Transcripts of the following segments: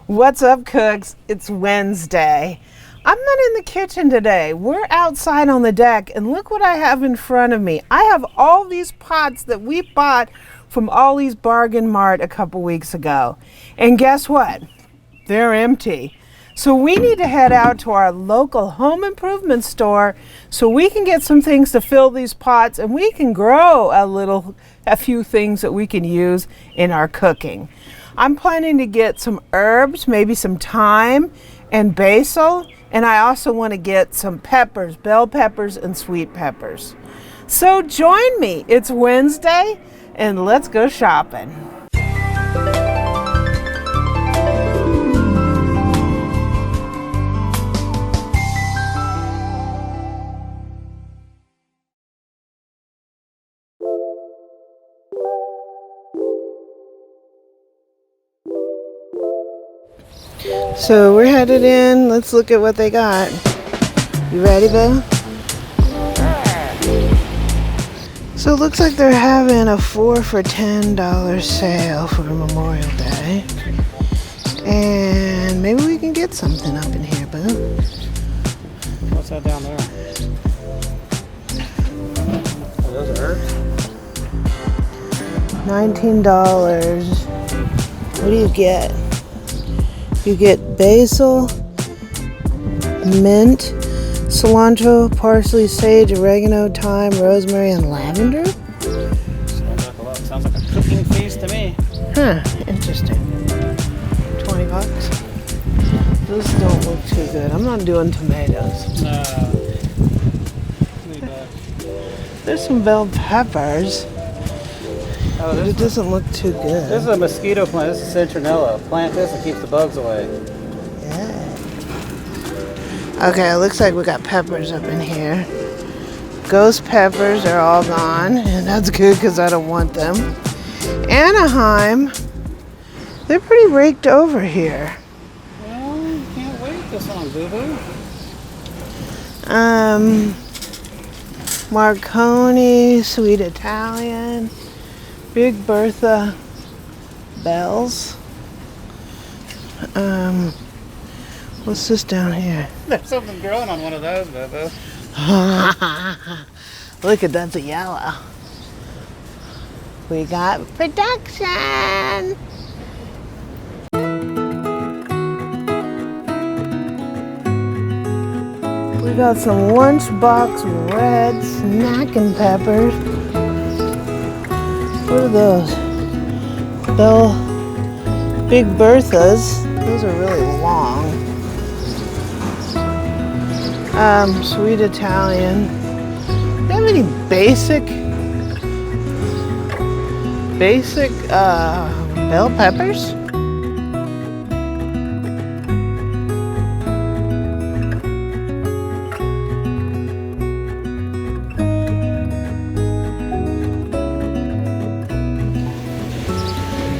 What's up, cooks? It's Wednesday. I'm not in the kitchen today. We're outside on the deck, and look what I have in front of me. I have all these pots that we bought from Ollie's Bargain Mart a couple weeks ago. And guess what? They're empty. So we need to head out to our local home improvement store so we can get some things to fill these pots and we can grow a few things that we can use in our cooking. I'm planning to get some herbs, maybe some thyme and basil, and I also want to get some peppers, bell peppers and sweet peppers. So join me. It's Wednesday and let's go shopping. So we're headed in. Let's look at what they got. You ready, Bill? So it looks like they're having a 4 for $10 sale for Memorial Day. And maybe we can get something up in here, Bill. What's that down there? Oh, those are herbs? $19. What do you get? You get basil, mint, cilantro, parsley, sage, oregano, thyme, rosemary, and lavender? Sounds like a cooking feast to me. Huh, interesting. $20. Those don't look too good. I'm not doing tomatoes. No. There's some bell peppers. Oh, But it doesn't look too This good. is a mosquito plant. This is citronella. Plant this and keeps the bugs away. Yeah. Okay, it looks like we got peppers up in here. Ghost peppers are all gone, and that's good because I don't want them. Anaheim, they're pretty raked over here. Well, you can't wait this long, boo-boo. Marconi, Sweet Italian, Big Bertha bells. What's this down here? There's something growing on one of those, boo-boo. Look at that's a yellow. We got production. We got some lunchbox red snacking peppers. What are those? Big Berthas. Those are really long. Sweet Italian. Do you have any basic bell peppers?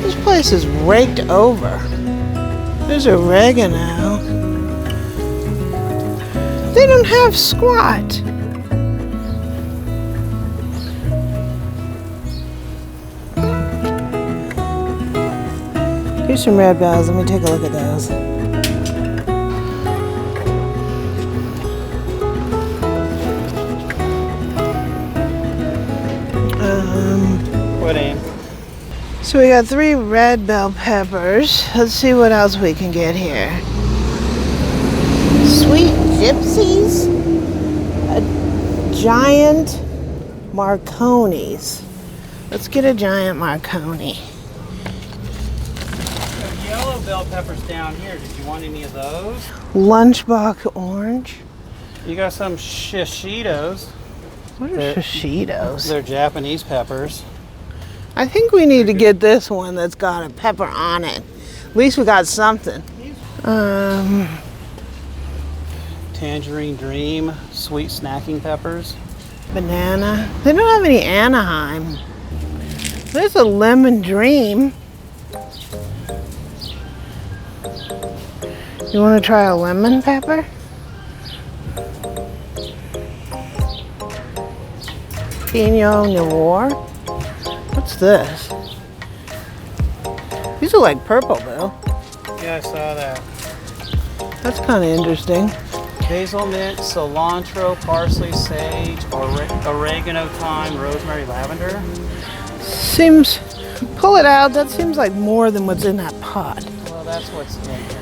This place is raked over. There's oregano. They don't have squat. Here's some red bells. Let me take a look at those. Quitting. So we got 3 red bell peppers. Let's see what else we can get here. Sweet gypsies. A giant Marconi's. Let's get a giant Marconi. There's yellow bell peppers down here. Did you want any of those? Lunchbox orange. You got some shishitos. What are shishitos? They're Japanese peppers. I think we need to get this one that's got a pepper on it. At least we got something. Tangerine Dream, sweet snacking peppers. Banana. They don't have any Anaheim. There's a Lemon Dream. You want to try a lemon pepper? Pinot Noir. What's this? These are like purple, though. Yeah, Yeah, I saw that. That's kind of interesting. Basil, mint, cilantro, parsley, sage, oregano, thyme, rosemary, lavender. Seems, pull it out. That seems like more than what's in that pot. Well, that's what's in here.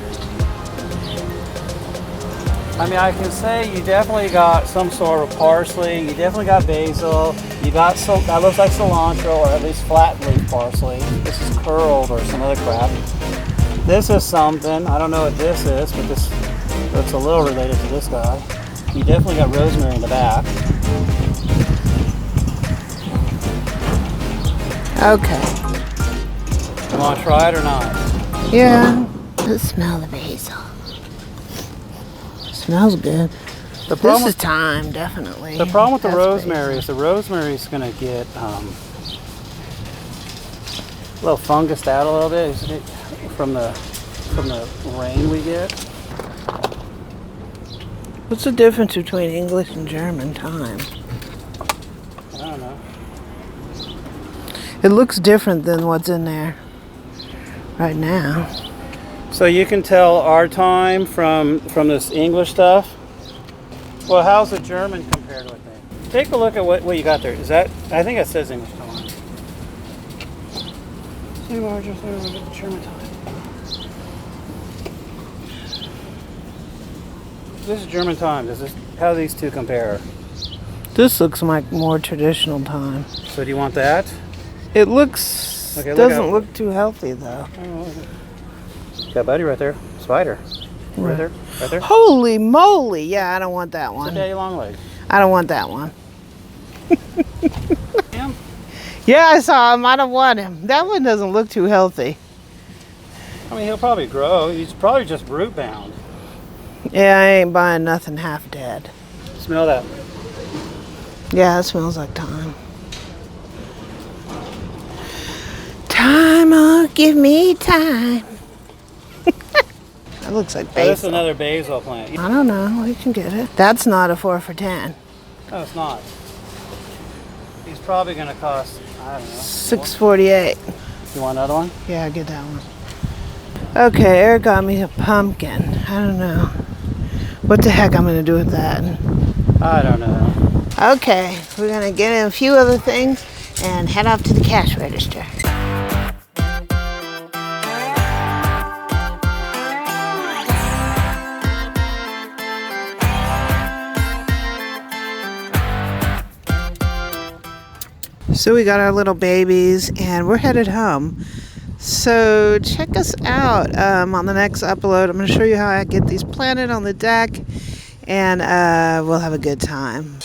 I mean, I can say you definitely got some sort of parsley. You definitely got basil. You got that looks like cilantro, or at least flat leaf parsley. This is curled or some other crap. This is something. I don't know what this is, but this looks a little related to this guy. You definitely got rosemary in the back. Okay. You want to try it or not? Yeah. Let's smell the basil. Smells good. This is thyme, definitely. The problem with the That's rosemary is the rosemary is going to get a little fungused out a little bit from the rain we get. What's the difference between English and German thyme? I don't know. It looks different than what's in there right now. So you can tell our thyme from this English stuff. Well, how's the German compared with it? Take a look at what you got there. Is that? I think it says English thyme. See what we're just looking at the German thyme. This is German thyme. How do these two compare? This looks like more traditional thyme. So do you want that? It looks doesn't look too healthy though. Got Buddy right there. Spider. Right there. Right there. Holy moly! Yeah, I don't want that one. It's a daddy long leg. I don't want that one. Him? Yeah, I saw him. I don't want him. That one doesn't look too healthy. I mean, he'll probably grow. He's probably just root bound. Yeah, I ain't buying nothing half dead. Smell that. Yeah, it smells like thyme. Time, oh, give me time. That looks like basil. That's another basil plant. I don't know. We can get it. That's not a 4 for $10. No, it's not. He's probably going to cost, I don't know. $6.48. You want another one? Yeah, get that one. Okay, Eric got me a pumpkin. I don't know. What the heck I'm going to do with that? I don't know. Okay, we're going to get in a few other things and head off to the cash register. So we got our little babies and we're headed home. So check us out on the next upload. I'm going to show you how I get these planted on the deck, and we'll have a good time.